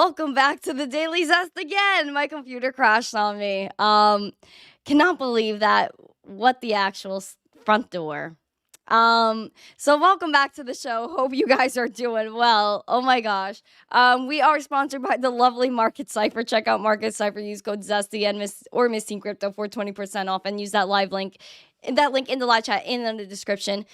Welcome back to the Daily Zest again. My computer crashed on me. Cannot believe that. What the actual front door. So welcome back to the show. Hope you guys are doing well. Oh my gosh. We are sponsored by the lovely Market Cipher. Check out Market Cipher. Use code ZESTY and missteencrypto for 20% off, and use that live link. That link in the live chat and in the description.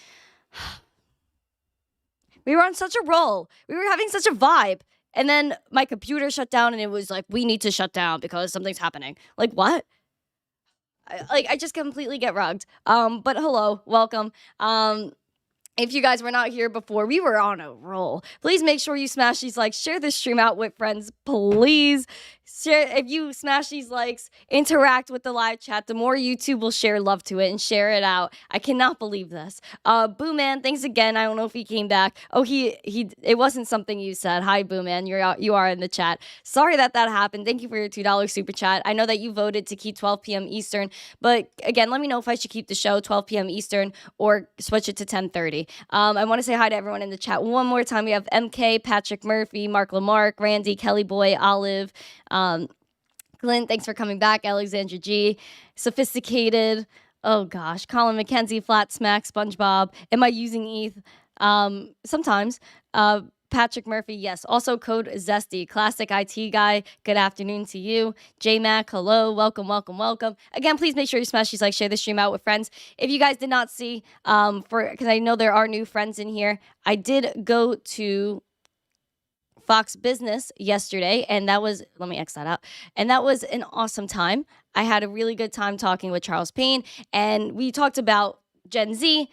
We were on such a roll. We were having such a vibe. And then my computer shut down, and it was like, we need to shut down because something's happening. Like, what? I just completely get rugged. But hello, welcome. If you guys were not here before, we were on a roll. Please make sure you smash these likes. Share this stream out with friends, please. Share, if you smash these likes, interact with the live chat, the more YouTube will share love to it and share it out. I cannot believe this. Boo Man, thanks again. I don't know if he came back. Oh, it wasn't something you said. Hi, Boo Man. You are in the chat. Sorry that happened. Thank you for your $2 super chat. I know that you voted to keep 12 p.m. Eastern, but again, let me know if I should keep the show 12 p.m. Eastern or switch it to 10:30. I want to say hi to everyone in the chat one more time. We have MK, Patrick Murphy, Mark Lamarck, Randy, Kelly Boy, Olive, Glenn, thanks for coming back. Alexandra G, Sophisticated. Oh gosh, Colin McKenzie, Flat Smack, SpongeBob. Am I using ETH? Sometimes. Patrick Murphy, yes. Also code Zesty. Classic IT guy, good afternoon to you. J-Mac, hello. Welcome, welcome, welcome. Again, please make sure you smash these likes, share the stream out with friends. If you guys did not see, because I know there are new friends in here, I did go to Fox Business yesterday, and that was, let me X that out, and that was an awesome time. I had a really good time talking with Charles Payne, and we talked about Gen Z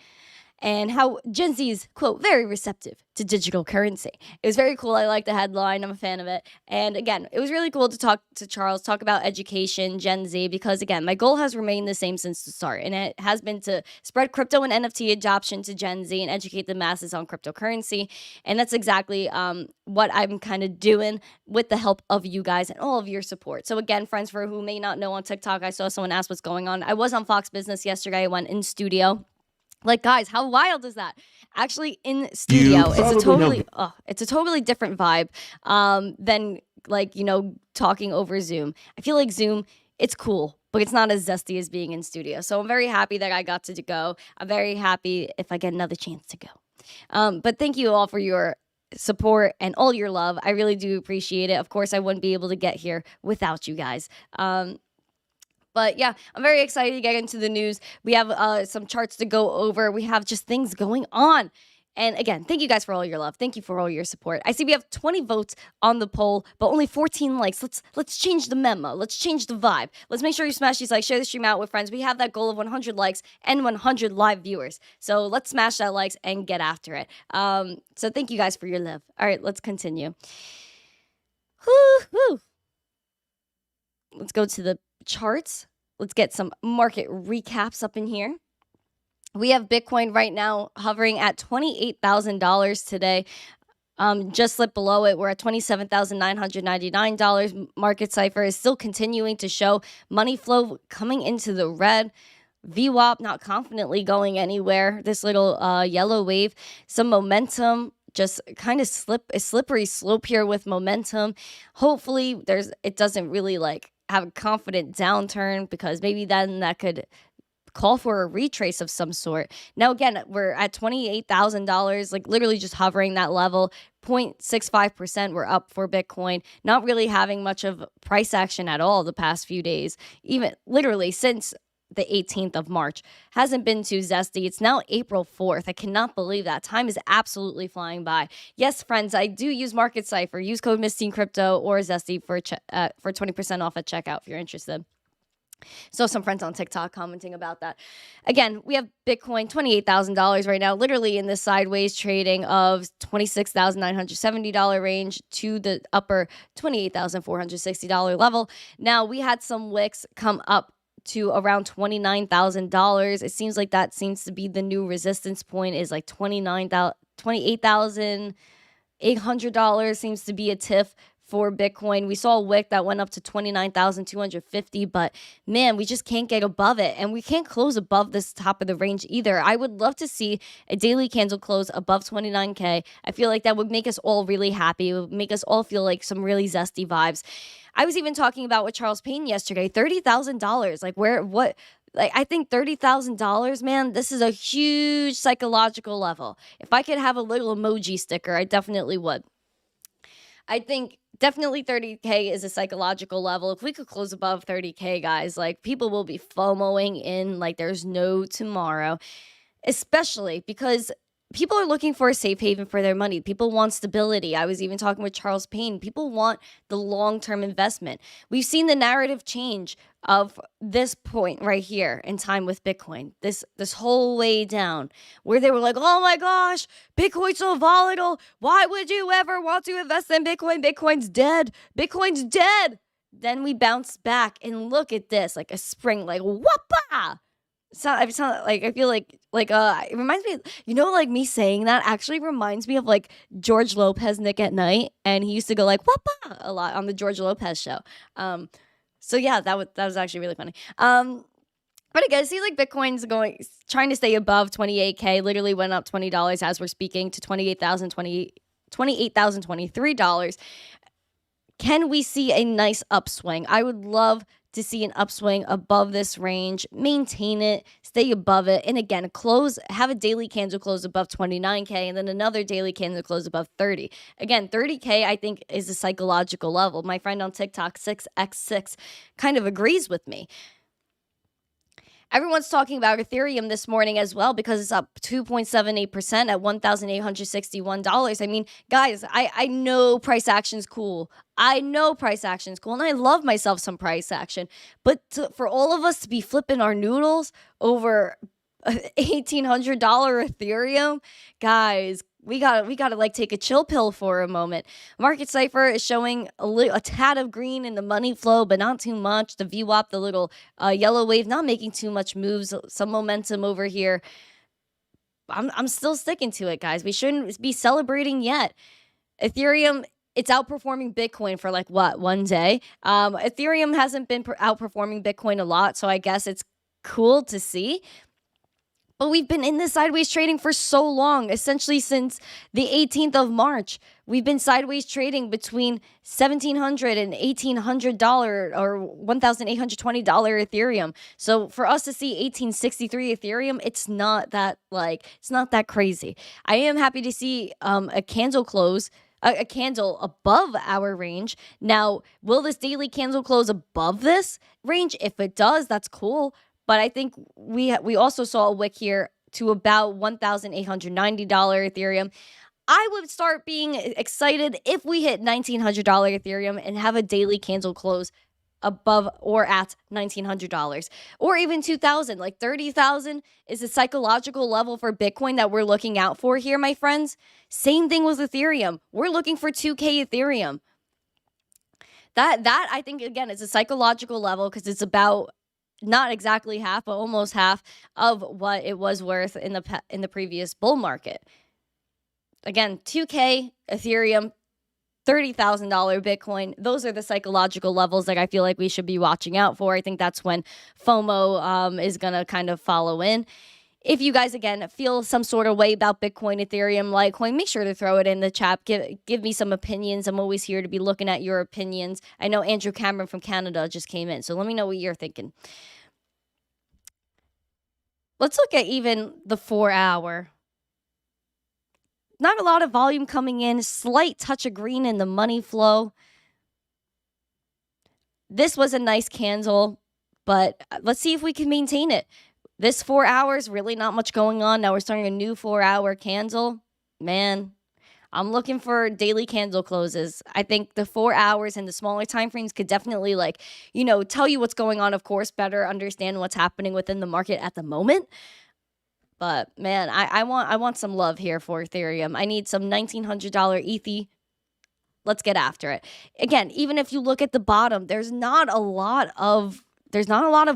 and how Gen Z is, quote, very receptive to digital currency. It was very cool. I like the headline. I'm a fan of it. And again, it was really cool to talk to Charles, talk about education, Gen Z, because again, my goal has remained the same since the start, and it has been to spread crypto and NFT adoption to Gen Z and educate the masses on cryptocurrency. And that's exactly what I'm kind of doing with the help of you guys and all of your support. So again, friends, for who may not know, on TikTok, I saw someone ask what's going on. I was on Fox Business yesterday. I went in studio. Like, guys, how wild is that? Actually, in studio, it's a totally different vibe than, like, you know, talking over Zoom. I feel like Zoom, it's cool, but it's not as zesty as being in studio. So I'm very happy that I got to go. I'm very happy if I get another chance to go. But thank you all for your support and all your love. I really do appreciate it. Of course, I wouldn't be able to get here without you guys. But yeah, I'm very excited to get into the news. We have some charts to go over. We have just things going on. And again, thank you guys for all your love. Thank you for all your support. I see we have 20 votes on the poll, but only 14 likes. Let's change the memo. Let's change the vibe. Let's make sure you smash these likes, share the stream out with friends. We have that goal of 100 likes and 100 live viewers. So let's smash that likes and get after it. So thank you guys for your love. All right, let's continue. Woo. Let's go to the charts. Let's get some market recaps up in here. We have Bitcoin right now hovering at $28,000 today. Just slipped below it. We're at $27,999. Market Cipher is still continuing to show money flow coming into the red. VWAP not confidently going anywhere. This little yellow wave, some momentum, just kind of a slippery slope here with momentum. Hopefully it doesn't really like have a confident downturn, because maybe then that could call for a retrace of some sort. Now, again, we're at $28,000, like literally just hovering that level. 0.65% we're up for Bitcoin, not really having much of price action at all the past few days, even literally since the 18th of March. Hasn't been too zesty. It's now April 4th. I cannot believe that. Time is absolutely flying by. Yes, friends, I do use Market Cipher. Use code missteencrypto or zesty for 20% off at checkout if you're interested. So some friends on TikTok commenting about that. Again, we have Bitcoin, $28,000 right now, literally in the sideways trading of $26,970 range to the upper $28,460 level. Now, we had some wicks come up to around $29,000. It seems like that seems to be the new resistance point, is like $28,800 seems to be a tiff for Bitcoin. We saw a wick that went up to 29,250, but man, we just can't get above it. And we can't close above this top of the range either. I would love to see a daily candle close above 29K. I feel like that would make us all really happy. It would make us all feel like some really zesty vibes. I was even talking about with Charles Payne yesterday, $30,000. I think $30,000, man, this is a huge psychological level. If I could have a little emoji sticker, I definitely would. I think definitely 30K is a psychological level. If we could close above 30K, guys, like people will be FOMOing in like there's no tomorrow, especially because people are looking for a safe haven for their money. People want stability. I was even talking with Charles Payne. People want the long-term investment. We've seen the narrative change of this point right here in time with Bitcoin, this whole way down, where they were like, oh my gosh, Bitcoin's so volatile. Why would you ever want to invest in Bitcoin? Bitcoin's dead. Bitcoin's dead. Then we bounce back and look at this, like a spring, like whoopah. I feel like it reminds me, like me saying that actually reminds me of like George Lopez, Nick at Night, and he used to go like whoopah a lot on the George Lopez show. So yeah, that was actually really funny. But again, see, like Bitcoin's trying to stay above 28K. Literally went up $20 as we're speaking to $28,023. Can we see a nice upswing? I would love to see an upswing above this range, maintain it, stay above it, and again, have a daily candle close above 29K, and then another daily candle close above 30. Again, 30K, I think, is a psychological level. My friend on TikTok, 6x6, kind of agrees with me. Everyone's talking about Ethereum this morning as well because it's up 2.78% at $1,861. I mean, guys, I know price action's cool. And I love myself some price action. But for all of us to be flipping our noodles over $1,800 Ethereum, guys, we gotta like take a chill pill for a moment. Market Cipher is showing a tad of green in the money flow, but not too much. The VWAP, the little yellow wave, not making too much moves. Some momentum over here. I'm still sticking to it, guys. We shouldn't be celebrating yet. Ethereum, it's outperforming Bitcoin for like what, one day? Ethereum hasn't been outperforming Bitcoin a lot, so I guess it's cool to see. But we've been in this sideways trading for so long, essentially since the 18th of March. We've been sideways trading between $1,700 and $1,800 or $1,820 Ethereum. So for us to see 1863 Ethereum, it's not that crazy. I am happy to see a candle close. A candle above our range. Now, will this daily candle close above this range? If it does, that's cool. But I think we also saw a wick here to about $1,890 Ethereum. I would start being excited if we hit $1,900 Ethereum and have a daily candle close above or at $1,900 or even $2,000. Like 30,000 is a psychological level for Bitcoin that we're looking out for here, my friends. Same thing with Ethereum. We're looking for 2K Ethereum. That I think, again, is a psychological level because it's about not exactly half, but almost half of what it was worth in the previous bull market. Again, 2K Ethereum, $30,000 Bitcoin. Those are the psychological levels that I feel like we should be watching out for. I think that's when FOMO is going to kind of follow in. If you guys, again, feel some sort of way about Bitcoin, Ethereum, Litecoin, make sure to throw it in the chat. Give me some opinions. I'm always here to be looking at your opinions. I know Andrew Cameron from Canada just came in, so let me know what you're thinking. Let's look at even the 4-hour. Not a lot of volume coming in. Slight touch of green in the money flow. This was a nice candle, but let's see if we can maintain it. This 4 hours, really not much going on. Now we're starting a new 4-hour candle. Man, I'm looking for daily candle closes. I think the 4 hours and the smaller time frames could definitely tell you what's going on, of course, better understand what's happening within the market at the moment. But man, I want some love here for Ethereum. I need some $1,900 ETH. Let's get after it. Again, even if you look at the bottom, there's not a lot of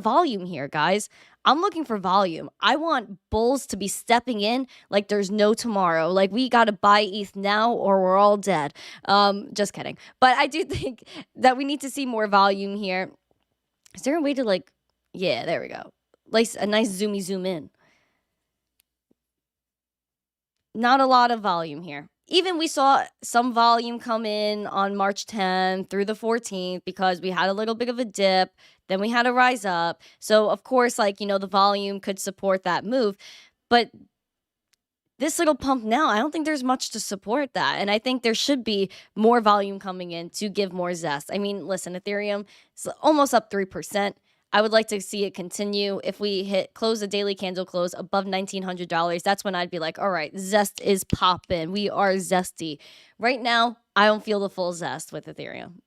volume here, guys. I'm looking for volume. I want bulls to be stepping in like there's no tomorrow. Like we got to buy ETH now or we're all dead. Just kidding. But I do think that we need to see more volume here. Is there a way to like, yeah, there we go. Like a nice zoomy zoom in. Not a lot of volume here. Even we saw some volume come in on March 10th through the 14th because we had a little bit of a dip. Then we had a rise up. So, of course, like, the volume could support that move. But this little pump now, I don't think there's much to support that. And I think there should be more volume coming in to give more zest. I mean, listen, Ethereum is almost up 3%. I would like to see it continue. If we close the daily candle close above $1,900, that's when I'd be like, all right, zest is popping. We are zesty. Right now, I don't feel the full zest with Ethereum.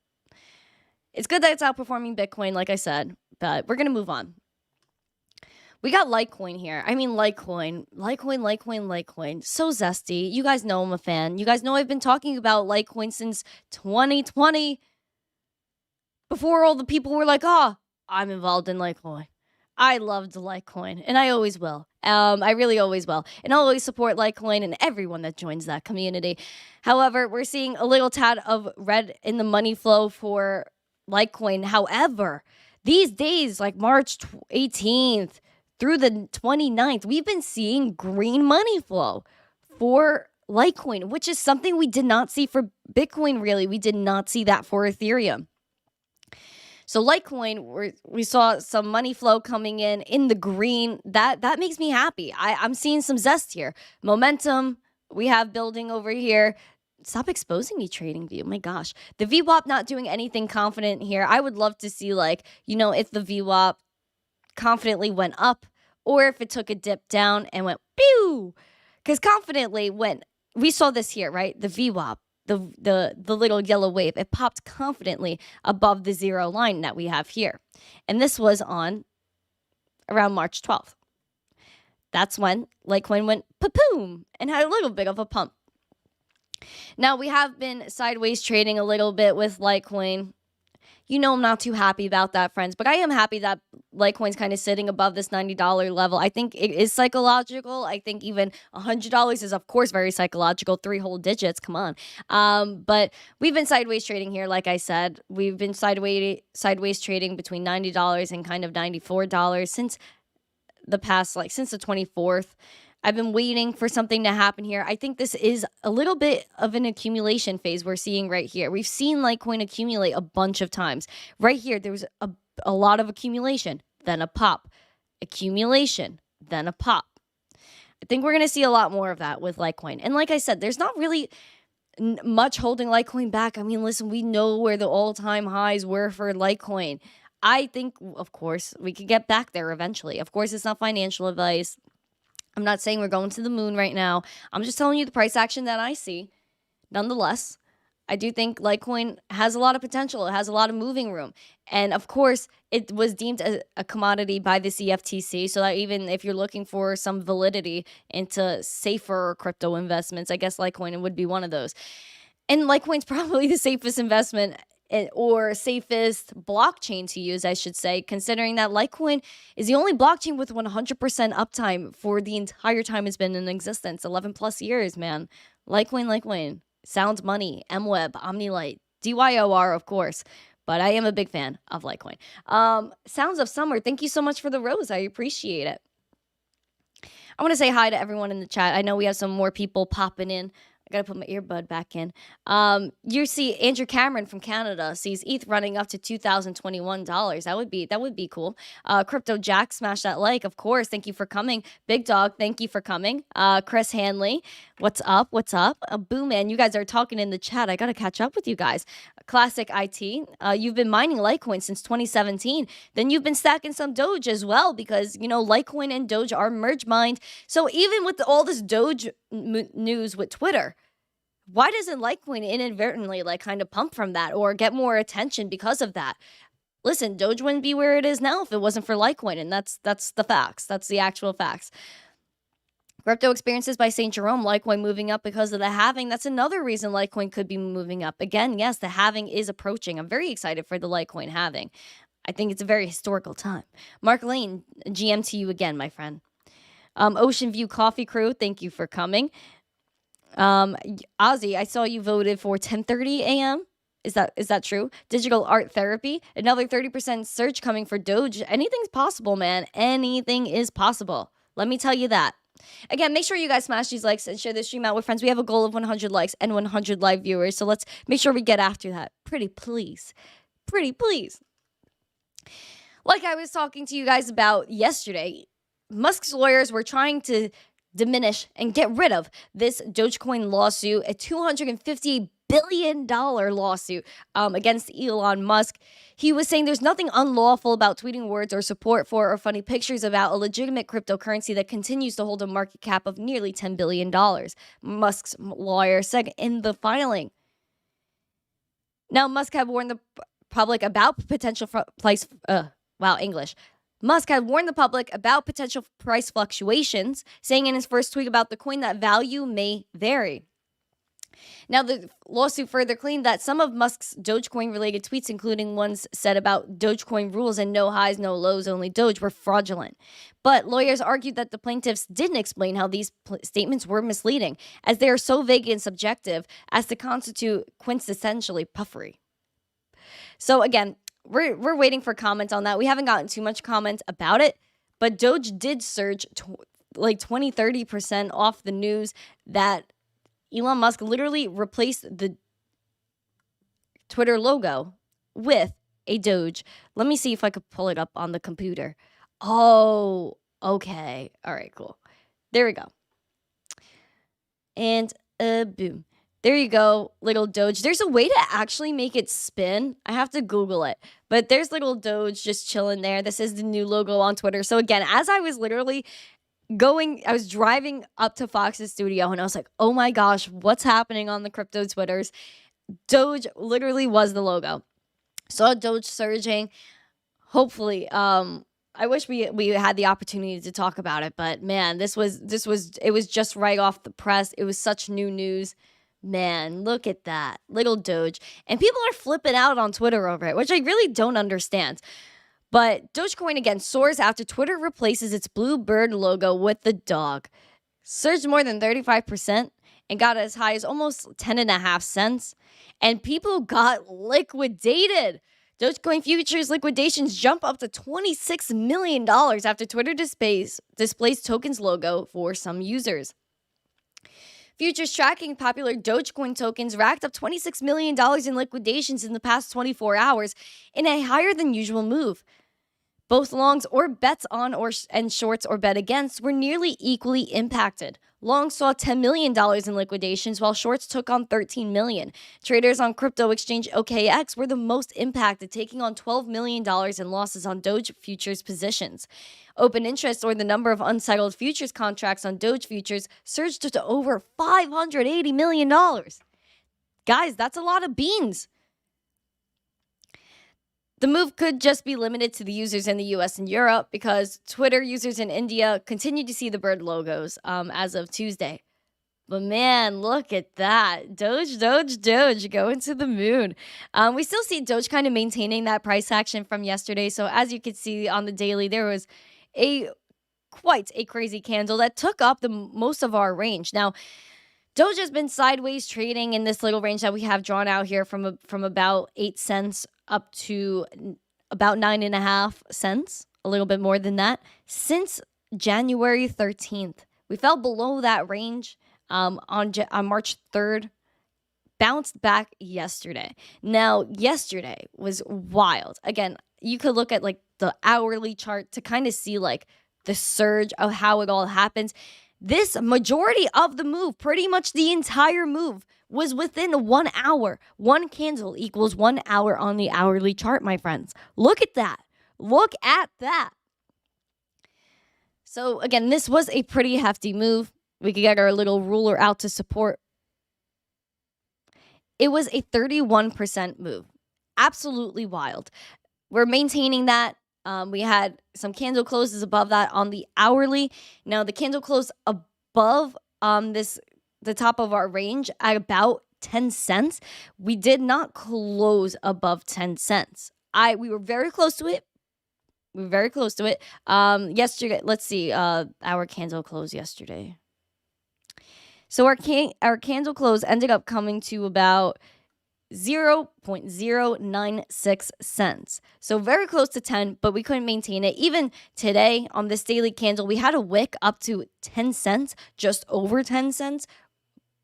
It's good that it's outperforming Bitcoin, like I said, but we're going to move on. We got Litecoin here. I mean, Litecoin. So zesty. You guys know I'm a fan. You guys know I've been talking about Litecoin since 2020. Before all the people were like, I'm involved in Litecoin. I loved Litecoin, and I always will. I really always will. And I'll always support Litecoin and everyone that joins that community. However, we're seeing a little tad of red in the money flow for Litecoin. However, these days, like March 18th through the 29th, we've been seeing green money flow for Litecoin, which is something we did not see for Bitcoin, really. We did not see that for Ethereum. So Litecoin, we saw some money flow coming in the green. That makes me happy. I'm seeing some zest here. Momentum we have building over here. Stop exposing me, TradingView. My gosh. The VWAP not doing anything confident here. I would love to see, if the VWAP confidently went up or if it took a dip down and went pew. Because confidently we saw this here, right? The VWAP. The little yellow wave, it popped confidently above the zero line that we have here. And this was on around March 12th. That's when Litecoin went pa-poom and had a little bit of a pump. Now, we have been sideways trading a little bit with Litecoin. I'm not too happy about that, friends, but I am happy that Litecoin's kind of sitting above this $90 level. I think it is psychological. I think even $100 is, of course, very psychological. 3 whole digits, come on. But we've been sideways trading here, like I said. We've been sideways trading between $90 and kind of $94 since the past, since the 24th. I've been waiting for something to happen here. I think this is a little bit of an accumulation phase we're seeing right here. We've seen Litecoin accumulate a bunch of times. Right here, there was a lot of accumulation, then a pop. Accumulation, then a pop. I think we're going to see a lot more of that with Litecoin. And like I said, there's not really much holding Litecoin back. I mean, listen, we know where the all-time highs were for Litecoin. I think, of course, we could get back there eventually. Of course, it's not financial advice. I'm not saying we're going to the moon right now. I'm just telling you the price action that I see. Nonetheless, I do think Litecoin has a lot of potential. It has a lot of moving room. And of course, it was deemed a commodity by the CFTC. So that even if you're looking for some validity into safer crypto investments, I guess Litecoin would be one of those. And Litecoin's probably the safest investment or safest blockchain to use, I should say, considering that Litecoin is the only blockchain with 100% uptime for the entire time it's been in existence, 11 plus years, man. Litecoin, Sounds Money, MWeb, OmniLite, DYOR, of course, but I am a big fan of Litecoin. Sounds of Summer, thank you so much for the rose. I appreciate it. I want to say hi to everyone in the chat. I know we have some more people popping in. I gotta put my earbud back in. You see Andrew Cameron from Canada sees ETH running up to $2,021. That would be cool. Crypto Jack, smash that like, of course. Thank you for coming. Big Dog, thank you for coming. Chris Hanley, what's up? Boo Man, you guys are talking in the chat. I gotta catch up with you guys. Classic IT, you've been mining Litecoin since 2017. Then you've been stacking some Doge as well because, Litecoin and Doge are merge mined. So even with all this Doge news with Twitter, why doesn't Litecoin inadvertently kind of pump from that or get more attention because of that? Listen, Doge wouldn't be where it is now if it wasn't for Litecoin, and that's the facts. That's the actual facts. Crypto Experiences by St. Jerome, Litecoin moving up because of the halving. That's another reason Litecoin could be moving up. Again, yes, the halving is approaching. I'm very excited for the Litecoin halving. I think it's a very historical time. Mark Lane, GM to you again, my friend. Ocean View Coffee Crew, thank you for coming. Ozzy, I saw you voted for 10:30 a.m. Is that true? Digital Art Therapy, another 30% surge coming for Doge. Anything's possible, man. Anything is possible. Let me tell you that. Again, make sure you guys smash these likes and share this stream out with friends. We have a goal of 100 likes and 100 live viewers, so let's make sure we get after that. Pretty please. Like I was talking to you guys about yesterday, Musk's lawyers were trying to diminish and get rid of this Dogecoin lawsuit, a $250 billion lawsuit against Elon Musk. He was saying there's nothing unlawful about tweeting words or support for or funny pictures about a legitimate cryptocurrency that continues to hold a market cap of nearly $10 billion, Musk's lawyer said in the filing. Now, Musk had warned the public about potential Musk had warned the public about potential price fluctuations, saying in his first tweet about the coin that value may vary. Now, the lawsuit further claimed that some of Musk's Dogecoin-related tweets, including ones said about Dogecoin rules and no highs, no lows, only Doge, were fraudulent. But lawyers argued that the plaintiffs didn't explain how these statements were misleading, as they are so vague and subjective as to constitute quintessentially puffery. So again, we're waiting for comments on that. We haven't gotten too much comments about it, but Doge did surge like 20-30% off the news that Elon Musk literally replaced the Twitter logo with a Doge. Let me see if I could pull it up on the computer. Oh, okay. All right, cool. There we go. And boom. There you go, little Doge. There's a way to actually make it spin. I have to Google it. But there's little Doge just chilling there. This is the new logo on Twitter. So again, as I was literally I was driving up to Fox's studio and I was like, oh my gosh, what's happening on the crypto Twitters? Doge literally was the logo. Saw Doge surging. Hopefully, I wish we had the opportunity to talk about it, but man, it was just right off the press. It was such new news. Man, look at that. Little Doge. And people are flipping out on Twitter over it, which I really don't understand. But Dogecoin again soars after Twitter replaces its blue bird logo with the dog. Surged more than 35% and got as high as almost 10.5 cents. And people got liquidated. Dogecoin futures liquidations jump up to $26 million after Twitter displays tokens logo for some users. Futures tracking popular Dogecoin tokens racked up $26 million in liquidations in the past 24 hours in a higher than usual move. Both longs or bets on and shorts or bet against were nearly equally impacted. Longs saw $10 million in liquidations while shorts took on $13 million. Traders on crypto exchange OKX were the most impacted, taking on $12 million in losses on Doge futures positions. Open interest, or the number of unsettled futures contracts on Doge futures, surged to over $580 million. Guys, that's a lot of beans. The move could just be limited to the users in the US and Europe because Twitter users in India continue to see the bird logos as of Tuesday. But man, look at that. Doge, going to the moon. We still see Doge kind of maintaining that price action from yesterday. So as you can see on the daily, there was quite a crazy candle that took up the most of our range. Now, Doge has been sideways trading in this little range that we have drawn out here from about 8 cents up to about 9.5 cents, a little bit more than that, since January 13th. We fell below that range on March 3rd, bounced back yesterday. Now, yesterday was wild. Again, you could look at like the hourly chart to kind of see like the surge of how it all happens. This majority of the move, pretty much the entire move, was within 1 hour. One candle equals 1 hour on the hourly chart, my friends. Look at that. Look at that. So again, this was a pretty hefty move. We could get our little ruler out to support. It was a 31% move. Absolutely wild. We're maintaining that. We had some candle closes above that on the hourly. Now, the candle close above the top of our range at about 10 cents. We did not close above 10 cents. We were very close to it. Yesterday, let's see, our candle close yesterday. So our candle close ended up coming to about 0.096 cents. So very close to 10, but we couldn't maintain it. Even today on this daily candle, we had a wick up to 10 cents, just over 10 cents,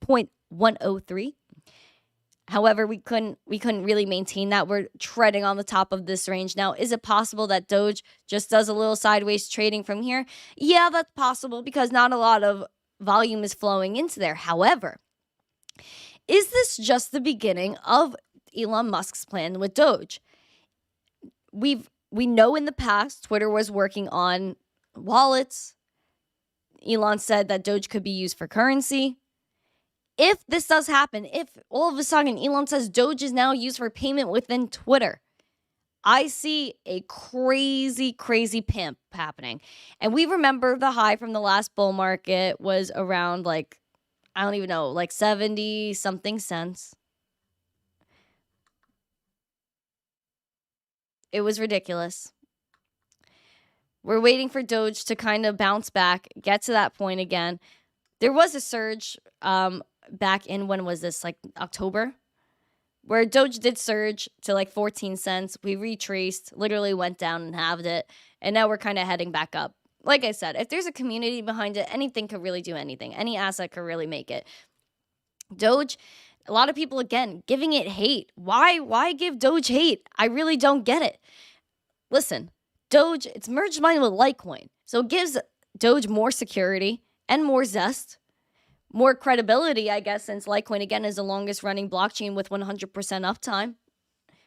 0.103. However, we couldn't really maintain that. We're treading on the top of this range. Now, is it possible that Doge just does a little sideways trading from here? Yeah, that's possible because not a lot of volume is flowing into there. However, is this just the beginning of Elon Musk's plan with Doge? We know in the past Twitter was working on wallets. Elon said that Doge could be used for currency. If this does happen, if all of a sudden Elon says Doge is now used for payment within Twitter, I see a crazy, crazy pimp happening. And we remember the high from the last bull market was around like, I don't even know, like 70 something cents. It was ridiculous. We're waiting for Doge to kind of bounce back, get to that point again. There was a surge back in, when was this, like October, where Doge did surge to like 14 cents. We retraced, literally went down and halved it, and now we're kind of heading back up. Like I said, if there's a community behind it, anything could really do anything. Any asset could really make it. Doge, a lot of people, again, giving it hate. Why give Doge hate? I really don't get it. Listen, Doge, it's merged mine with Litecoin. So it gives Doge more security and more zest, more credibility, I guess, since Litecoin, again, is the longest running blockchain with 100% uptime,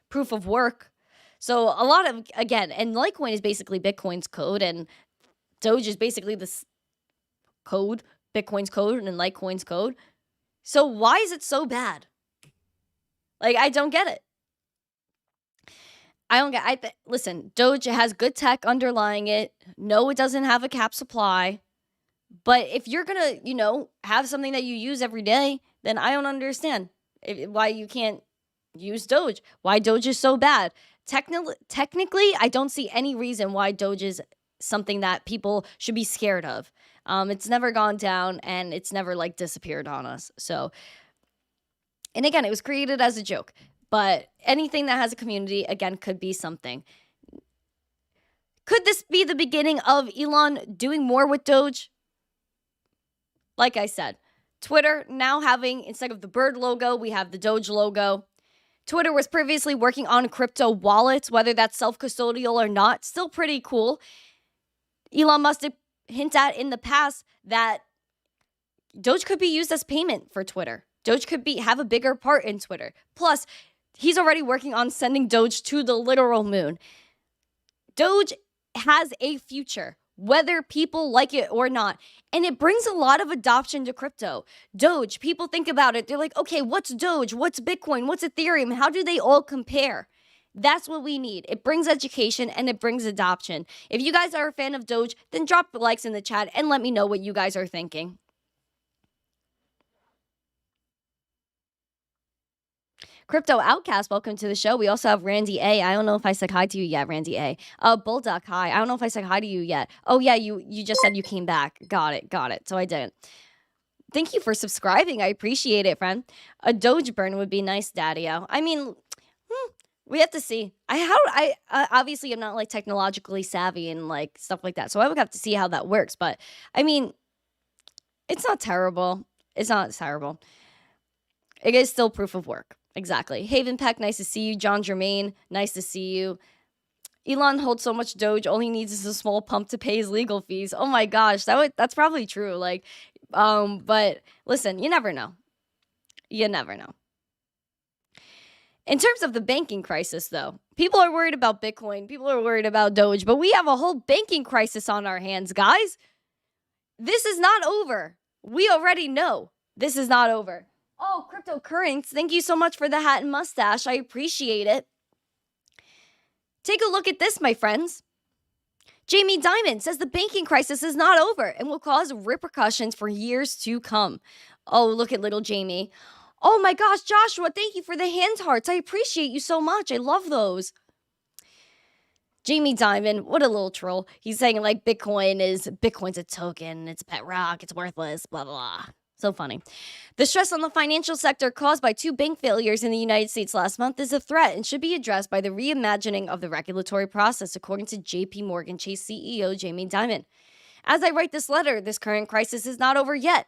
proof of work. So a lot of, again, and Litecoin is basically Bitcoin's code, and Doge is basically this code, Bitcoin's code and Litecoin's code. So why is it so bad? Like, I don't get it. Listen, Doge has good tech underlying it. No, it doesn't have a cap supply. But if you're going to, have something that you use every day, then I don't understand why you can't use Doge. Why Doge is so bad. Technically, I don't see any reason why Doge is something that people should be scared of. It's never gone down, and it's never, like, disappeared on us. So, and again, it was created as a joke. But anything that has a community, again, could be something. Could this be the beginning of Elon doing more with Doge? Like I said, Twitter now having, instead of the bird logo, we have the Doge logo. Twitter was previously working on crypto wallets, whether that's self-custodial or not. Still pretty cool. Elon Musk did hint at in the past that Doge could be used as payment for Twitter. Doge could have a bigger part in Twitter. Plus, he's already working on sending Doge to the literal moon. Doge has a future, whether people like it or not. And it brings a lot of adoption to crypto. Doge, people think about it. They're like, okay, what's Doge? What's Bitcoin? What's Ethereum? How do they all compare? That's what we need. It brings education and it brings adoption. If you guys are a fan of Doge, then drop the likes in the chat and let me know what you guys are thinking. Crypto Outcast, welcome to the show. We also have Randi A. I don't know if I said hi to you yet, Randi A. Bullduck, hi. I don't know if I said hi to you yet. Oh, yeah, you just said you came back. Got it. So I didn't. Thank you for subscribing. I appreciate it, friend. A Doge burn would be nice, Daddy-o. I mean, we have to see. I obviously am not, like, technologically savvy and, like, stuff like that. So I would have to see how that works. But, I mean, it's not terrible. It's not terrible. It is still proof of work. Exactly. Haven Peck, nice to see you. John Germain, nice to see you. Elon holds so much Doge, all he needs is a small pump to pay his legal fees. Oh my gosh, that's probably true. Like, but listen, you never know. You never know. In terms of the banking crisis, though, people are worried about Bitcoin. People are worried about Doge, but we have a whole banking crisis on our hands, guys. This is not over. We already know this is not over. Oh, cryptocurrency, thank you so much for the hat and mustache. I appreciate it. Take a look at this, my friends. Jamie Dimon says the banking crisis is not over and will cause repercussions for years to come. Oh, look at little Jamie. Oh my gosh, Joshua, thank you for the hand hearts. I appreciate you so much. I love those. Jamie Dimon, what a little troll. He's saying like Bitcoin's a token, it's a pet rock, it's worthless, blah, blah, blah. So funny. The stress on the financial sector caused by 2 bank failures in the United States last month is a threat and should be addressed by the reimagining of the regulatory process, according to JP Morgan Chase CEO Jamie Dimon. As I write this letter, this current crisis is not over yet.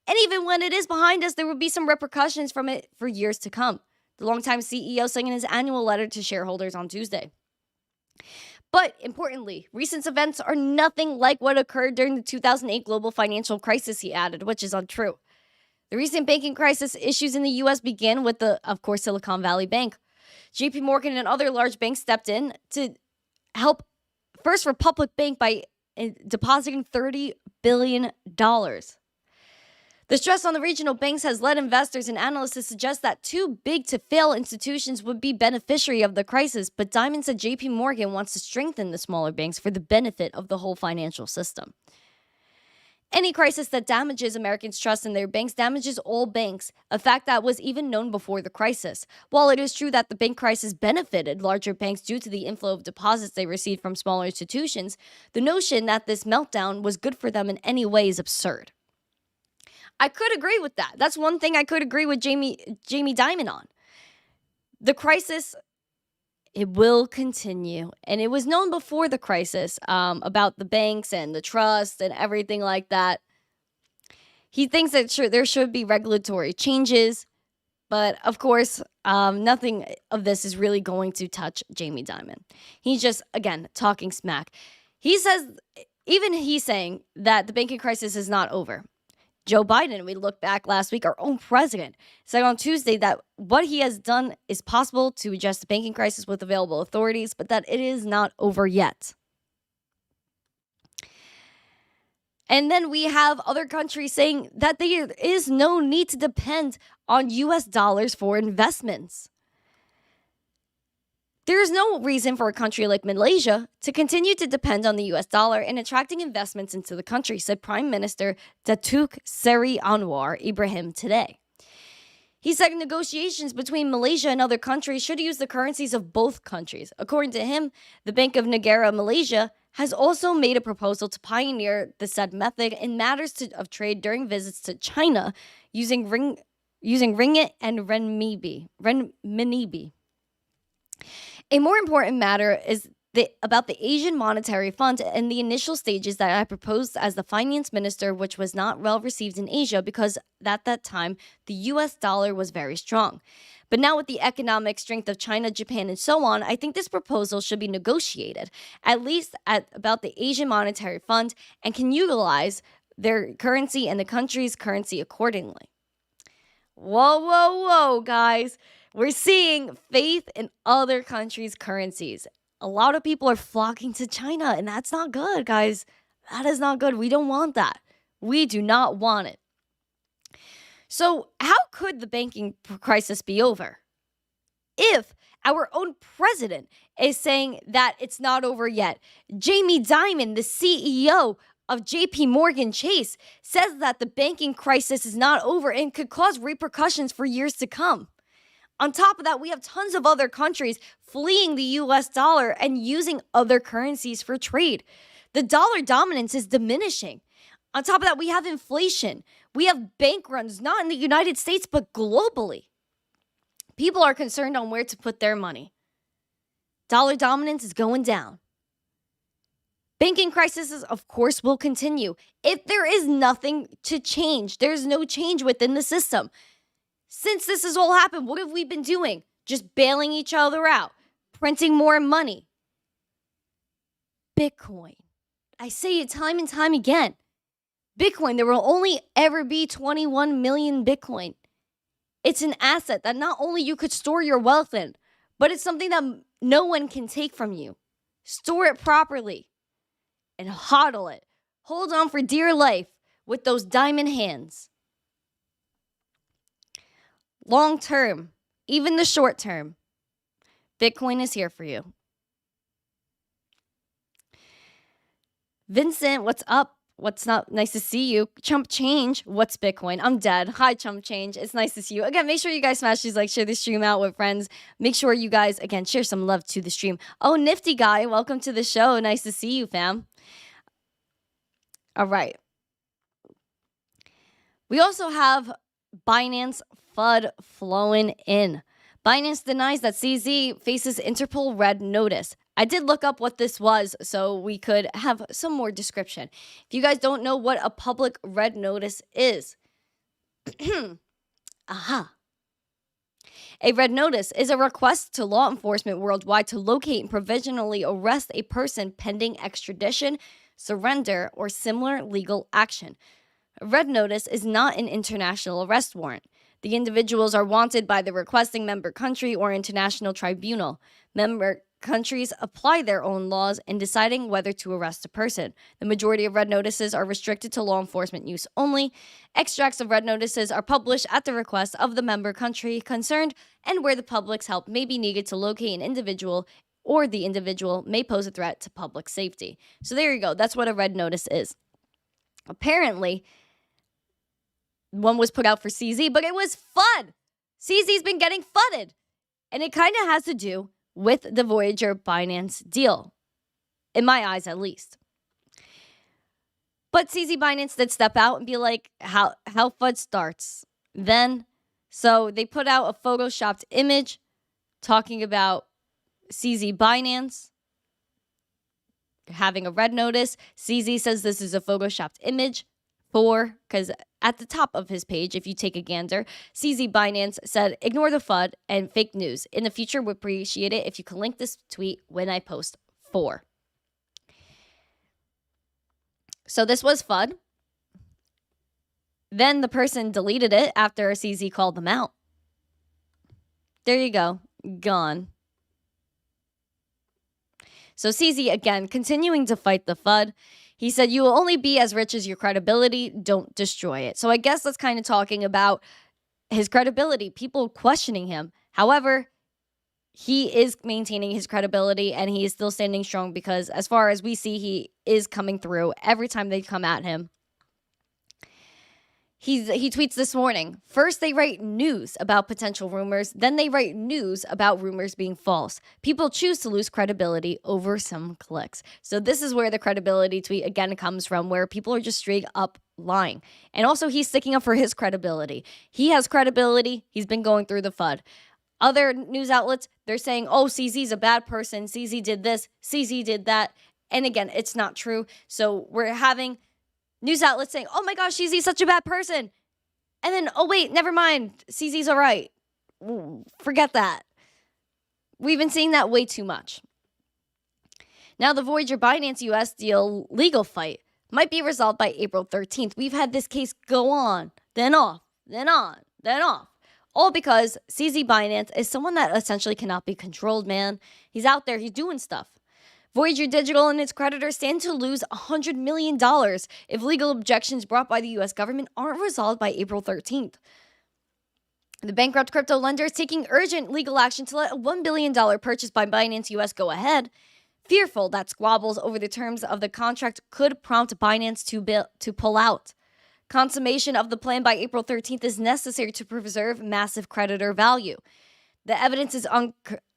And even when it is behind us, there will be some repercussions from it for years to come. The longtime CEO saying in his annual letter to shareholders on Tuesday. But importantly, recent events are nothing like what occurred during the 2008 global financial crisis, he added, which is untrue. The recent banking crisis issues in the U.S. began with of course, Silicon Valley Bank. JP Morgan and other large banks stepped in to help First Republic Bank by depositing $30 billion. The stress on the regional banks has led investors and analysts to suggest that too big to fail institutions would be beneficiary of the crisis, but Dimon said JP Morgan wants to strengthen the smaller banks for the benefit of the whole financial system. Any crisis that damages Americans' trust in their banks damages all banks, a fact that was even known before the crisis. While it is true that the bank crisis benefited larger banks due to the inflow of deposits they received from smaller institutions, the notion that this meltdown was good for them in any way is absurd. I could agree with that. That's one thing I could agree with Jamie Dimon on. The crisis, it will continue. And it was known before the crisis about the banks and the trust and everything like that. He thinks that there should be regulatory changes. But of course, nothing of this is really going to touch Jamie Dimon. He's just, again, talking smack. He says, even he's saying that the banking crisis is not over. Joe Biden, we looked back last week, our own president, said on Tuesday that what he has done is possible to address the banking crisis with available authorities, but that it is not over yet. And then we have other countries saying that there is no need to depend on US dollars for investments. There is no reason for a country like Malaysia to continue to depend on the US dollar in attracting investments into the country, said Prime Minister Datuk Seri Anwar Ibrahim today. He said negotiations between Malaysia and other countries should use the currencies of both countries. According to him, the Bank of Negara Malaysia has also made a proposal to pioneer the said method in matters of trade during visits to China using ringgit and renminbi. A more important matter is about the Asian Monetary Fund and the initial stages that I proposed as the finance minister, which was not well received in Asia because at that time, the US dollar was very strong. But now with the economic strength of China, Japan, and so on, I think this proposal should be negotiated, at least about the Asian Monetary Fund, and can utilize their currency and the country's currency accordingly. Whoa, whoa, whoa, guys. We're seeing faith in other countries' currencies. A lot of people are flocking to China, and that's not good, guys. That is not good. We don't want that. We do not want it. So how could the banking crisis be over? If our own president is saying that it's not over yet. Jamie Dimon, the CEO of JP Morgan Chase, says that the banking crisis is not over and could cause repercussions for years to come. On top of that, we have tons of other countries fleeing the US dollar and using other currencies for trade. The dollar dominance is diminishing. On top of that, we have inflation. We have bank runs, not in the United States, but globally. People are concerned on where to put their money. Dollar dominance is going down. Banking crises, of course, will continue. If there is nothing to change, there's no change within the system. Since this has all happened, what have we been doing? Just bailing each other out, printing more money. Bitcoin. I say it time and time again. Bitcoin, there will only ever be 21 million Bitcoin. It's an asset that not only you could store your wealth in, but it's something that no one can take from you. Store it properly and hodl it. Hold on for dear life with those diamond hands. Long term, even the short term, Bitcoin is here for you. Vincent, what's up? What's up? Nice to see you. Chump Change. What's Bitcoin? I'm dead. Hi, Chump Change. It's nice to see you. Again, make sure you guys smash these likes, share the stream out with friends. Make sure you guys, again, share some love to the stream. Oh, Nifty Guy, welcome to the show. Nice to see you, fam. All right. We also have Binance FUD flowing in. Binance denies that CZ faces Interpol red notice. I did look up what this was so we could have some more description. If you guys don't know what a public red notice is, aha. A red notice is a request to law enforcement worldwide to locate and provisionally arrest a person pending extradition, surrender, or similar legal action. A red notice is not an international arrest warrant. The individuals are wanted by the requesting member country or international tribunal. Member countries apply their own laws in deciding whether to arrest a person. The majority of red notices are restricted to law enforcement use only. Extracts of red notices are published at the request of the member country concerned and where the public's help may be needed to locate an individual or the individual may pose a threat to public safety. So there you go. That's what a red notice is. Apparently, one was put out for CZ, but it was FUD. CZ's been getting FUDded. And it kind of has to do with the Voyager Binance deal. In my eyes, at least. But CZ Binance did step out and be like, how FUD starts. Then, so they put out a photoshopped image talking about CZ Binance having a red notice. CZ says this is a photoshopped image. Because at the top of his page, if you take a gander, CZ Binance said, ignore the FUD and fake news. In the future, would appreciate it if you can link this tweet when I post 4. So this was FUD. Then the person deleted it after CZ called them out. There you go. Gone. So CZ, again, continuing to fight the FUD. He said, you will only be as rich as your credibility. Don't destroy it. So I guess that's kind of talking about his credibility, people questioning him. However, he is maintaining his credibility and he is still standing strong because as far as we see, he is coming through every time they come at him. He tweets this morning, first they write news about potential rumors, then they write news about rumors being false. People choose to lose credibility over some clicks. So this is where the credibility tweet again comes from, where people are just straight up lying. And also he's sticking up for his credibility. He has credibility. He's been going through the FUD. Other news outlets, they're saying, oh, CZ's a bad person. CZ did this. CZ did that. And again, it's not true. So we're having news outlets saying, oh my gosh, CZ's such a bad person. And then, oh wait, never mind. CZ's all right. Forget that. We've been seeing that way too much. Now the Voyager Binance US deal legal fight might be resolved by April 13th. We've had this case go on, then off, then on, then off. All because CZ Binance is someone that essentially cannot be controlled, man. He's out there, he's doing stuff. Voyager Digital and its creditors stand to lose $100 million if legal objections brought by the U.S. government aren't resolved by April 13th. The bankrupt crypto lender is taking urgent legal action to let a $1 billion purchase by Binance US go ahead, fearful that squabbles over the terms of the contract could prompt Binance to pull out. Consummation of the plan by April 13th is necessary to preserve massive creditor value. The evidence is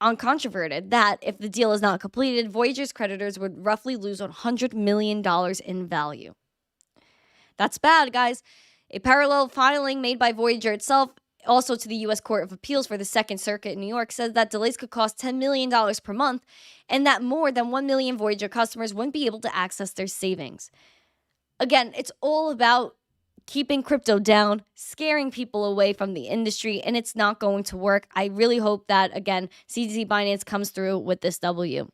uncontroverted that if the deal is not completed, Voyager's creditors would roughly lose $100 million in value. That's bad, guys. A parallel filing made by Voyager itself, also to the U.S. Court of Appeals for the Second Circuit in New York, says that delays could cost $10 million per month and that more than 1 million Voyager customers wouldn't be able to access their savings. Again, it's all about keeping crypto down, scaring people away from the industry, and it's not going to work. I really hope that, again, CZ Binance comes through with this W.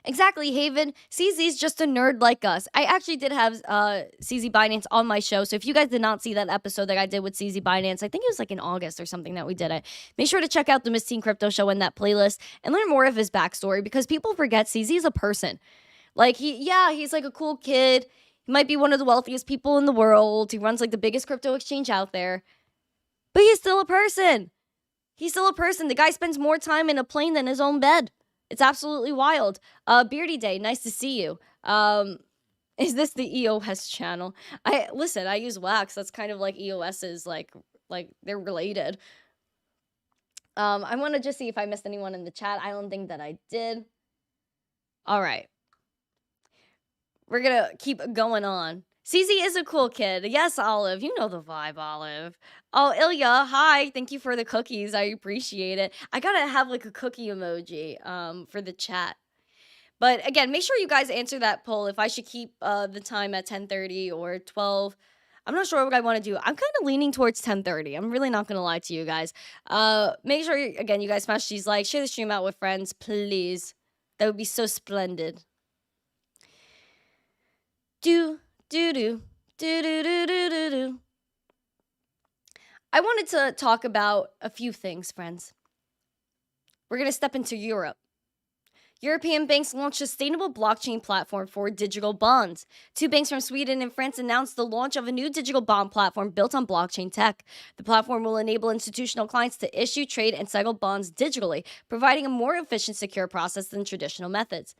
Exactly, Haven. CZ's just a nerd like us. I actually did have CZ Binance on my show, so if you guys did not see that episode that I did with CZ Binance, I think it was like in August or something that we did it, make sure to check out the missteencrypto show in that playlist and learn more of his backstory because people forget CZ's a person. Like, he's like a cool kid. He might be one of the wealthiest people in the world. He runs like the biggest crypto exchange out there. But he's still a person. He's still a person. The guy spends more time in a plane than his own bed. It's absolutely wild. Beardy Day, nice to see you. Is this the EOS channel? I use Wax. That's kind of like EOS's, like they're related. I want to just see if I missed anyone in the chat. I don't think that I did. All right. We're going to keep going on. CZ is a cool kid. Yes, Olive. You know the vibe, Olive. Oh, Ilya, hi. Thank you for the cookies. I appreciate it. I got to have like a cookie emoji for the chat. But again, make sure you guys answer that poll if I should keep the time at 10:30 or 12. I'm not sure what I want to do. I'm kind of leaning towards 10:30. I'm really not going to lie to you guys. Make sure, again, you guys smash these likes. Share the stream out with friends, please. That would be so splendid. Do. I wanted to talk about a few things, friends. We're going to step into Europe. European banks launched a sustainable blockchain platform for digital bonds. Two banks from Sweden and France announced the launch of a new digital bond platform built on blockchain tech. The platform will enable institutional clients to issue, trade, and settle bonds digitally, providing a more efficient, secure process than traditional methods.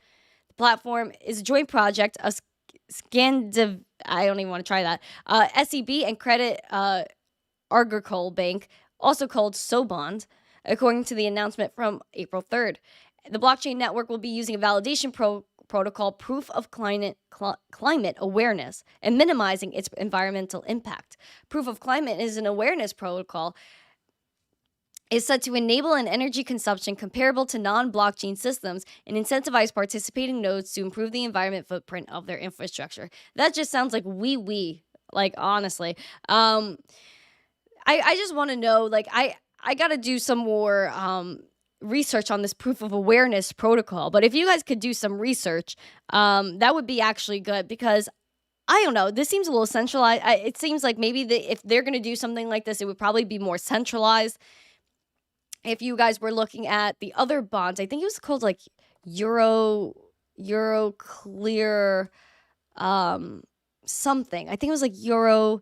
The platform is a joint project of I don't even want to try that. SEB and Credit Agricole Bank, also called SoBond, according to the announcement from April 3rd. The blockchain network will be using a validation protocol, proof of climate awareness, and minimizing its environmental impact. Proof of climate is an awareness protocol. Is said to enable an energy consumption comparable to non-blockchain systems and incentivize participating nodes to improve the environment footprint of their infrastructure. That just sounds like like, honestly. I just want to know, like, I got to do some more research on this proof of awareness protocol. But if you guys could do some research, that would be actually good, because I don't know, this seems a little centralized. It seems like maybe if they're going to do something like this, it would probably be more centralized. If you guys were looking at the other bonds, I think it was called like Euro Clear something. I think it was like Euro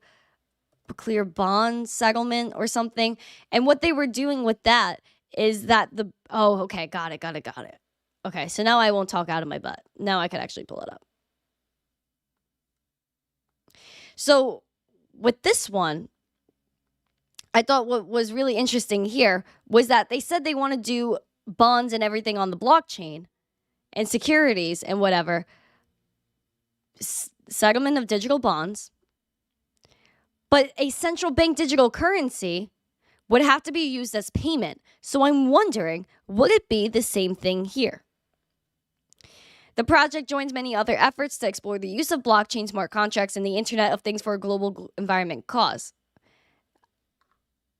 Clear bond settlement or something. And what they were doing with that is that okay, got it. Okay, so now I won't talk out of my butt. Now I could actually pull it up. So with this one, I thought what was really interesting here was that they said they want to do bonds and everything on the blockchain and securities and whatever, settlement of digital bonds, but a central bank digital currency would have to be used as payment. So I'm wondering, would it be the same thing here? The project joins many other efforts to explore the use of blockchain smart contracts and the Internet of Things for a global environment cause.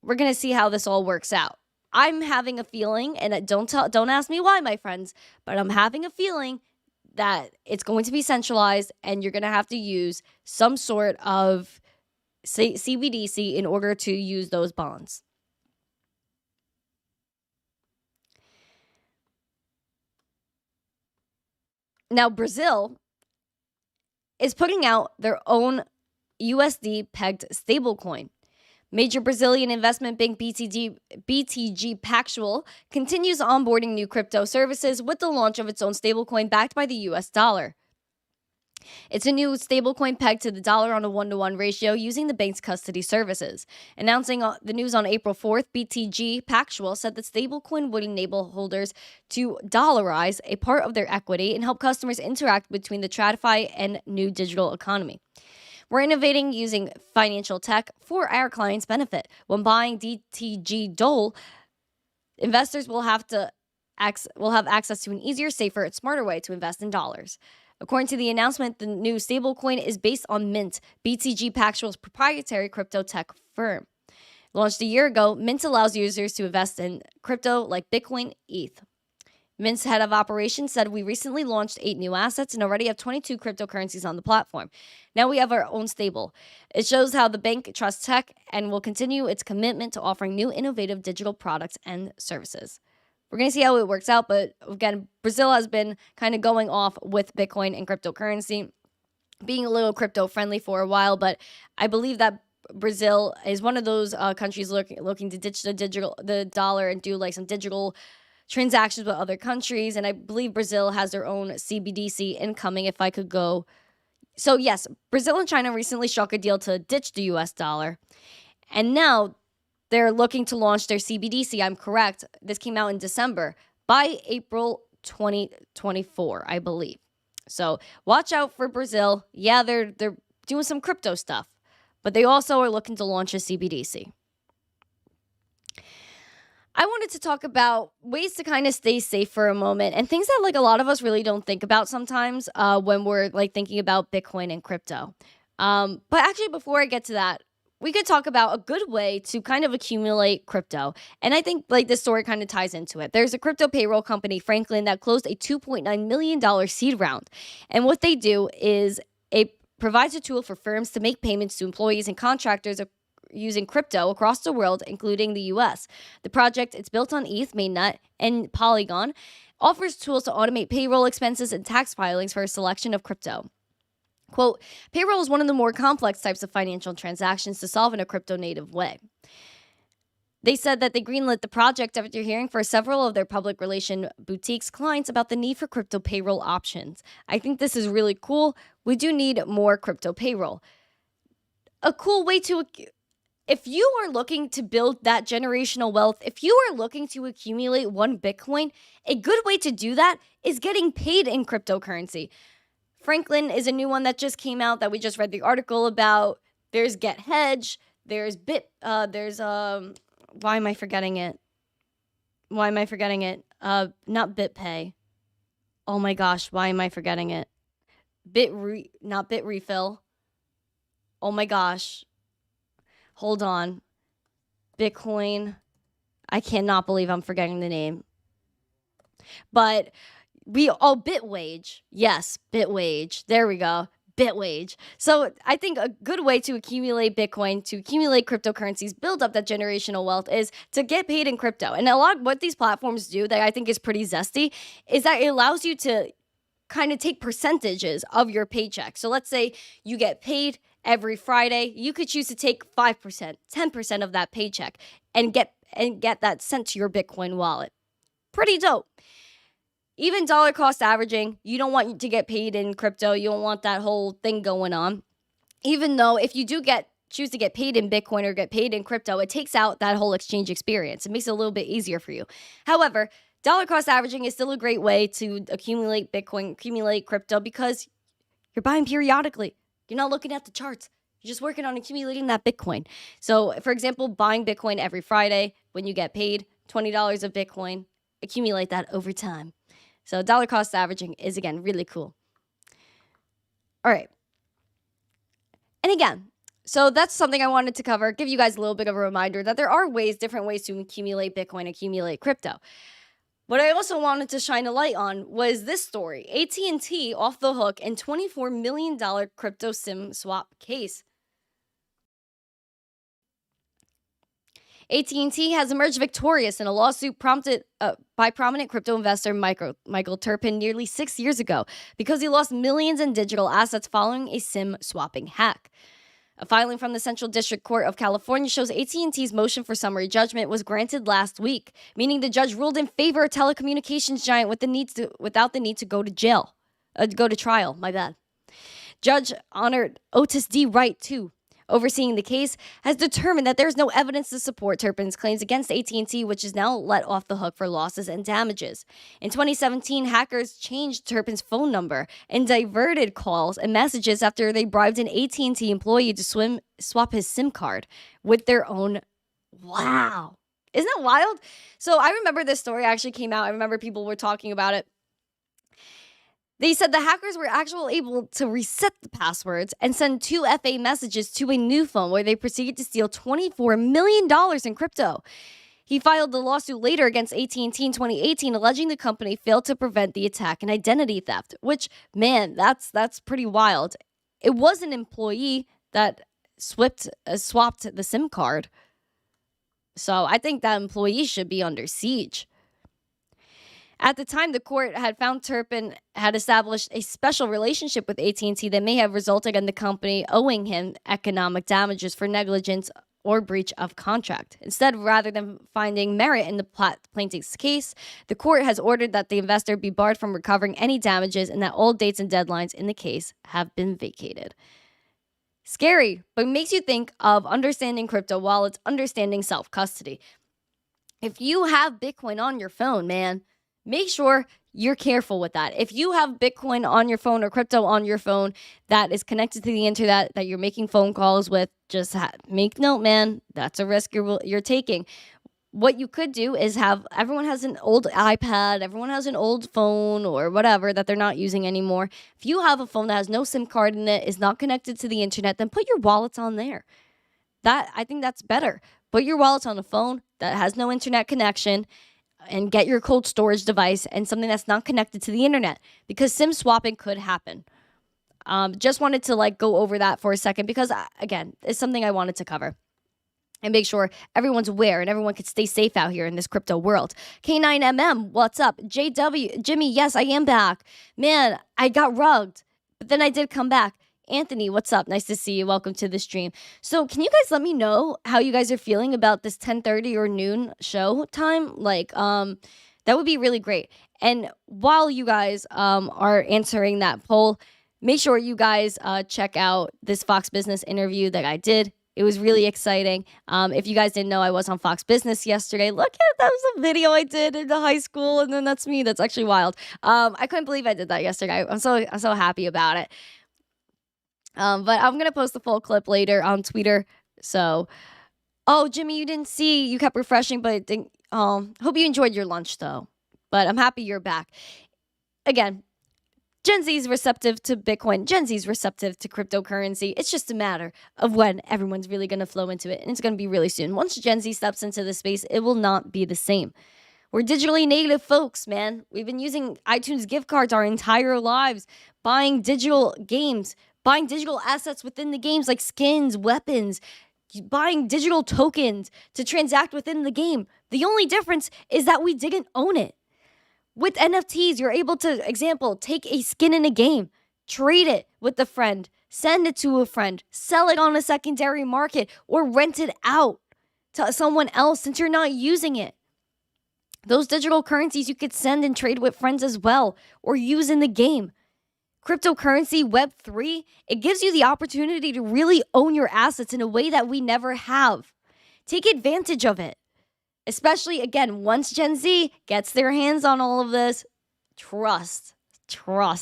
We're going to see how this all works out. I'm having a feeling, and don't ask me why, my friends, but I'm having a feeling that it's going to be centralized and you're going to have to use some sort of CBDC in order to use those bonds. Now, Brazil is putting out their own USD-pegged stablecoin. Major Brazilian investment bank BTG Pactual continues onboarding new crypto services with the launch of its own stablecoin backed by the US dollar. It's a new stablecoin pegged to the dollar on a 1-to-1 ratio using the bank's custody services. Announcing the news on April 4th, BTG Pactual said the stablecoin would enable holders to dollarize a part of their equity and help customers interact between the TradFi and new digital economy. We're innovating using financial tech for our clients' benefit. When buying DTG Dole, investors will have access to an easier, safer, and smarter way to invest in dollars. According to the announcement, the new stablecoin is based on Mint, BTG Pactual's proprietary crypto tech firm. Launched a year ago, Mint allows users to invest in crypto like Bitcoin, ETH. Mint's head of operations said, "We recently launched 8 new assets and already have 22 cryptocurrencies on the platform. Now we have our own stable. It shows how the bank trusts tech and will continue its commitment to offering new innovative digital products and services." We're going to see how it works out, but again, Brazil has been kind of going off with Bitcoin and cryptocurrency, being a little crypto-friendly for a while, but I believe that Brazil is one of those countries looking to ditch the dollar and do like some digital transactions with other countries, and I believe Brazil has their own CBDC incoming. If I could go So yes, Brazil and China recently struck a deal to ditch the US dollar. And now they're looking to launch their CBDC. I'm correct. This came out in December, by April 2024, I believe. So watch out for Brazil. Yeah, they're doing some crypto stuff, but they also are looking to launch a CBDC. I wanted to talk about ways to kind of stay safe for a moment, and things that like a lot of us really don't think about sometimes when we're like thinking about Bitcoin and crypto. But actually, before I get to that, we could talk about a good way to kind of accumulate crypto. And I think like this story kind of ties into it. There's a crypto payroll company, Franklin, that closed a $2.9 million seed round. And what they do is it provides a tool for firms to make payments to employees and contractors using crypto across the world, including the US. The project, it's built on ETH, mainnet, and Polygon, offers tools to automate payroll expenses and tax filings for a selection of crypto. Quote, payroll is one of the more complex types of financial transactions to solve in a crypto-native way. They said that they greenlit the project after hearing from several of their public relation boutiques clients about the need for crypto payroll options. I think this is really cool. We do need more crypto payroll. A cool way to... If you are looking to build that generational wealth, if you are looking to accumulate one Bitcoin, a good way to do that is getting paid in cryptocurrency. Franklin is a new one that just came out that we just read the article about. There's Get Hedge. There's why am I forgetting it? Not BitPay. Oh my gosh, why am I forgetting it? Not BitRefill. Oh my gosh. Hold on. Bitcoin. I cannot believe I'm forgetting the name. But Bitwage. Yes, Bitwage. There we go. Bitwage. So I think a good way to accumulate Bitcoin, to accumulate cryptocurrencies, build up that generational wealth is to get paid in crypto. And a lot of what these platforms do that I think is pretty zesty is that it allows you to kind of take percentages of your paycheck. So let's say you get paid every Friday. You could choose to take 5%, 10% of that paycheck and get that sent to your Bitcoin wallet. Pretty dope. Even dollar cost averaging, you don't want to get paid in crypto. You don't want that whole thing going on. Even though if you do choose to get paid in Bitcoin or get paid in crypto, it takes out that whole exchange experience. It makes it a little bit easier for you. However, dollar cost averaging is still a great way to accumulate Bitcoin, accumulate crypto, because you're buying periodically. You're not looking at the charts. You're just working on accumulating that Bitcoin. So, for example, buying Bitcoin every Friday when you get paid, $20 of Bitcoin, accumulate that over time. So dollar cost averaging is, again, really cool. All right. And again, so that's something I wanted to cover, give you guys a little bit of a reminder that there are different ways to accumulate Bitcoin, accumulate crypto. What I also wanted to shine a light on was this story. AT&T off the hook in $24 million crypto SIM swap case. AT&T has emerged victorious in a lawsuit prompted by prominent crypto investor Michael Turpin nearly 6 years ago because he lost millions in digital assets following a SIM swapping hack. A filing from the Central District Court of California shows AT&T's motion for summary judgment was granted last week, meaning the judge ruled in favor of telecommunications giant without the need to go to trial. My bad. Judge honored Otis D. Wright, too, overseeing the case, has determined that there's no evidence to support Turpin's claims against AT&T, which is now let off the hook for losses and damages. In 2017, hackers changed Turpin's phone number and diverted calls and messages after they bribed an AT&T employee to swap his SIM card with their own. Wow. Isn't that wild? So I remember this story actually came out. I remember people were talking about it. They said the hackers were actually able to reset the passwords and send 2FA messages to a new phone where they proceeded to steal $24 million in crypto. He filed the lawsuit later against AT&T in 2018, alleging the company failed to prevent the attack and identity theft, which, man, that's pretty wild. It was an employee that swapped the SIM card. So I think that employee should be under siege. At the time, the court had found Turpin had established a special relationship with AT&T that may have resulted in the company owing him economic damages for negligence or breach of contract. Instead, rather than finding merit in the plaintiff's case, the court has ordered that the investor be barred from recovering any damages and that all dates and deadlines in the case have been vacated. Scary, but makes you think of understanding crypto while it's understanding self-custody. If you have Bitcoin on your phone, man, make sure you're careful with that. If you have Bitcoin on your phone or crypto on your phone that is connected to the internet that you're making phone calls with, just make note, man. That's a risk you're taking. What you could do is everyone has an old iPad, everyone has an old phone or whatever that they're not using anymore. If you have a phone that has no SIM card in it, is not connected to the internet, then put your wallets on there. I think that's better. Put your wallets on a phone that has no internet connection and get your cold storage device and something that's not connected to the internet, because SIM swapping could happen. Just wanted to go over that for a second because, again, it's something I wanted to cover and make sure everyone's aware and everyone can stay safe out here in this crypto world. K9MM, what's up? JW, Jimmy, yes, I am back. Man, I got rugged, but then I did come back. Anthony, what's up? Nice to see you. Welcome to the stream. So can you guys let me know how you guys are feeling about this 10:30 or noon show time? That would be really great. And while you guys are answering that poll, make sure you guys check out this Fox Business interview that I did. It was really exciting. If you guys didn't know, I was on Fox Business yesterday. Look at that was a video I did in the high school, and then that's me. That's actually wild. I couldn't believe I did that yesterday. I'm so happy about it. But I'm going to post the full clip later on Twitter. So, Jimmy, you didn't see. You kept refreshing, but hope you enjoyed your lunch, though. But I'm happy you're back. Again, Gen Z is receptive to Bitcoin. Gen Z is receptive to cryptocurrency. It's just a matter of when everyone's really going to flow into it. And it's going to be really soon. Once Gen Z steps into the space, it will not be the same. We're digitally native folks, man. We've been using iTunes gift cards our entire lives, buying digital games, buying digital assets within the games like skins, weapons, buying digital tokens to transact within the game. The only difference is that we didn't own it. With NFTs, you're able to, example, take a skin in a game, trade it with a friend, send it to a friend, sell it on a secondary market, or rent it out to someone else since you're not using it. Those digital currencies you could send and trade with friends as well, or use in the game. Cryptocurrency, Web3, it gives you the opportunity to really own your assets in a way that we never have. Take advantage of it. Especially, again, once Gen Z gets their hands on all of this, trust,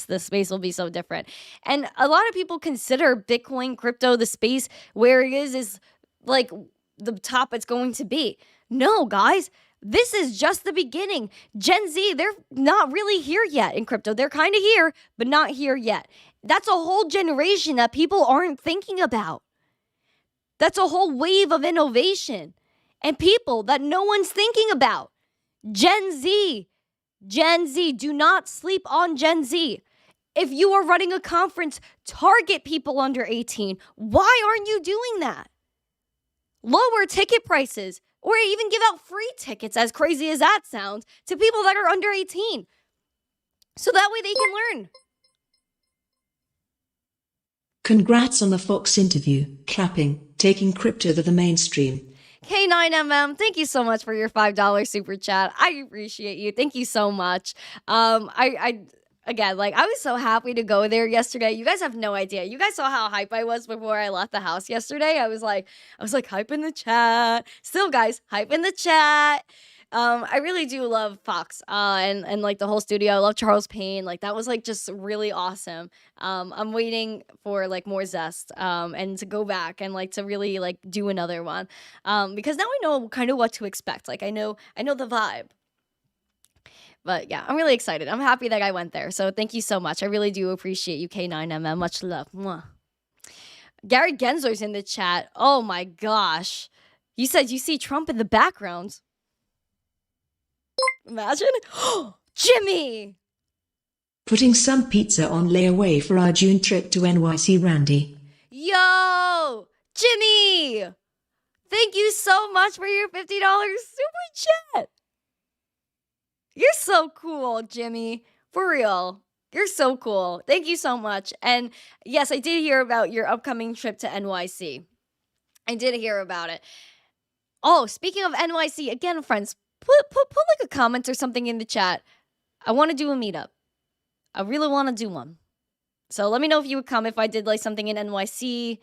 this space will be so different. And a lot of people consider Bitcoin, crypto, the space where it is like the top it's going to be. No, guys. This is just the beginning. Gen Z, they're not really here yet in crypto. They're kind of here, but not here yet. That's a whole generation that people aren't thinking about. That's a whole wave of innovation and people that no one's thinking about. Gen Z, do not sleep on Gen Z. If you are running a conference, target people under 18. Why aren't you doing that? Lower ticket prices. Or even give out free tickets, as crazy as that sounds, to people that are under 18. So that way they can learn. Congrats on the Fox interview. Clapping, taking crypto to the mainstream. K9MM, thank you so much for your $5 super chat. I appreciate you. Thank you so much. Again, I was so happy to go there yesterday. You guys have no idea. You guys saw how hype I was before I left the house yesterday. I was like, hype in the chat. Still, guys, hype in the chat. I really do love Fox and the whole studio. I love Charles Payne. That was just really awesome. I'm waiting for more Zest and to go back and to really do another one because now I know kind of what to expect. I know the vibe. But yeah, I'm really excited. I'm happy that I went there. So thank you so much. I really do appreciate you, K9MM. Much love. Mwah. Gary Gensler's in the chat. Oh my gosh. You said you see Trump in the background. Imagine. Jimmy! Putting some pizza on layaway for our June trip to NYC, Randi. Yo! Jimmy! Thank you so much for your $50 super chat. You're so cool, Jimmy. For real. You're so cool. Thank you so much. And yes, I did hear about your upcoming trip to NYC. I did hear about it. Oh, speaking of NYC, again, friends, put like a comment or something in the chat. I want to do a meetup. I really want to do one. So let me know if you would come if I did like something in NYC,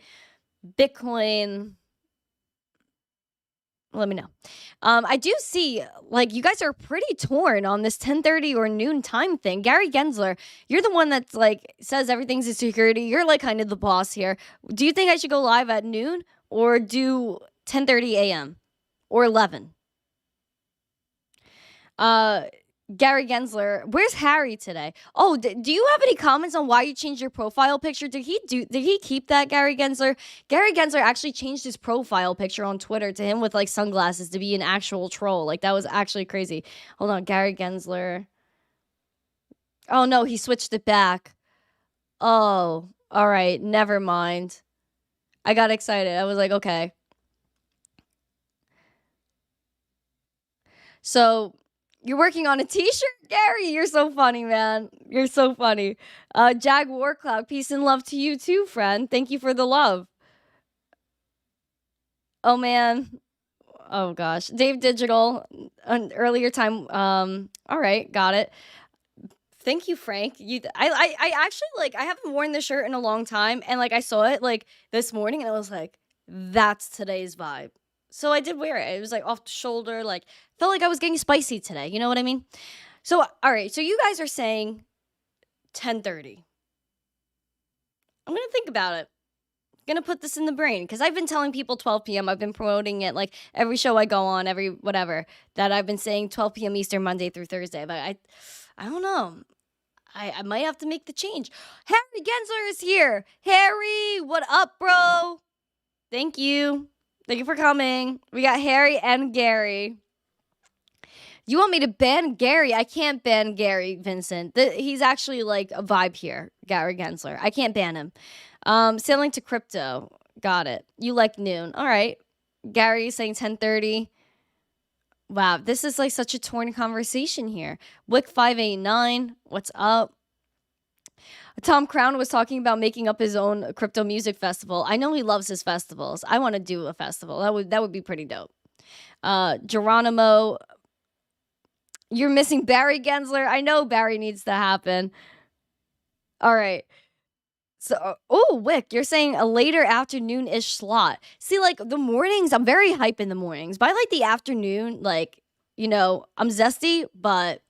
Bitcoin. Let me know. I do see like you guys are pretty torn on this 10:30 or noon time thing. Gary Gensler, you're the one that's like says everything's a security. You're like kind of the boss here. Do you think I should go live at noon or do 10:30 a.m. or 11? Gary Gensler, where's Harry today? Oh, do you have any comments on why you changed your profile picture? Did he keep that, Gary Gensler? Gary Gensler actually changed his profile picture on Twitter to him with like sunglasses to be an actual troll. Like that was actually crazy. Hold on, Gary Gensler. Oh no, he switched it back. Oh, all right, never mind. I got excited. I was like, okay. So you're working on a t-shirt, Gary? You're so funny, man. You're so funny. Jag Warcloud, peace and love to you too, friend. Thank you for the love. Oh, man. Oh, gosh. Dave Digital, an earlier time. All right, got it. Thank you, Frank. I actually, like, I haven't worn this shirt in a long time, and, like, I saw it, like, this morning, and I was like, that's today's vibe. So I did wear it. It was like off the shoulder, like felt like I was getting spicy today. You know what I mean? So all right. So you guys are saying 10:30. I'm gonna think about it. Gonna put this in the brain because I've been telling people 12 p.m. I've been promoting it like every show I go on, every whatever that I've been saying 12 p.m. Eastern Monday through Thursday. But I don't know. I might have to make the change. Harry Gensler is here. Harry, what up, bro? Thank you. Thank you for coming. We got Harry and Gary. You want me to ban Gary? I can't ban Gary, Vincent. He's actually like a vibe here, Gary Gensler. I can't ban him. Sailing to crypto. Got it. You like noon. All right. Gary saying 10:30. Wow, this is like such a torn conversation here. Wick589, what's up? Tom Crown was talking about making up his own crypto music festival. I know he loves his festivals. I want to do a festival. That would be pretty dope. Geronimo, you're missing Barry Gensler. I know Barry needs to happen. All right. So, oh, Wick, you're saying a later afternoon-ish slot. See, like the mornings, I'm very hype in the mornings. By like the afternoon, like, you know, I'm zesty, but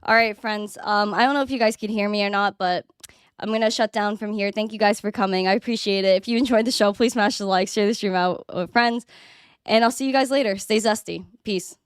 All right, friends. I don't know if you guys can hear me or not, but I'm going to shut down from here. Thank you guys for coming. I appreciate it. If you enjoyed the show, please smash the like, share the stream out with friends, and I'll see you guys later. Stay zesty. Peace.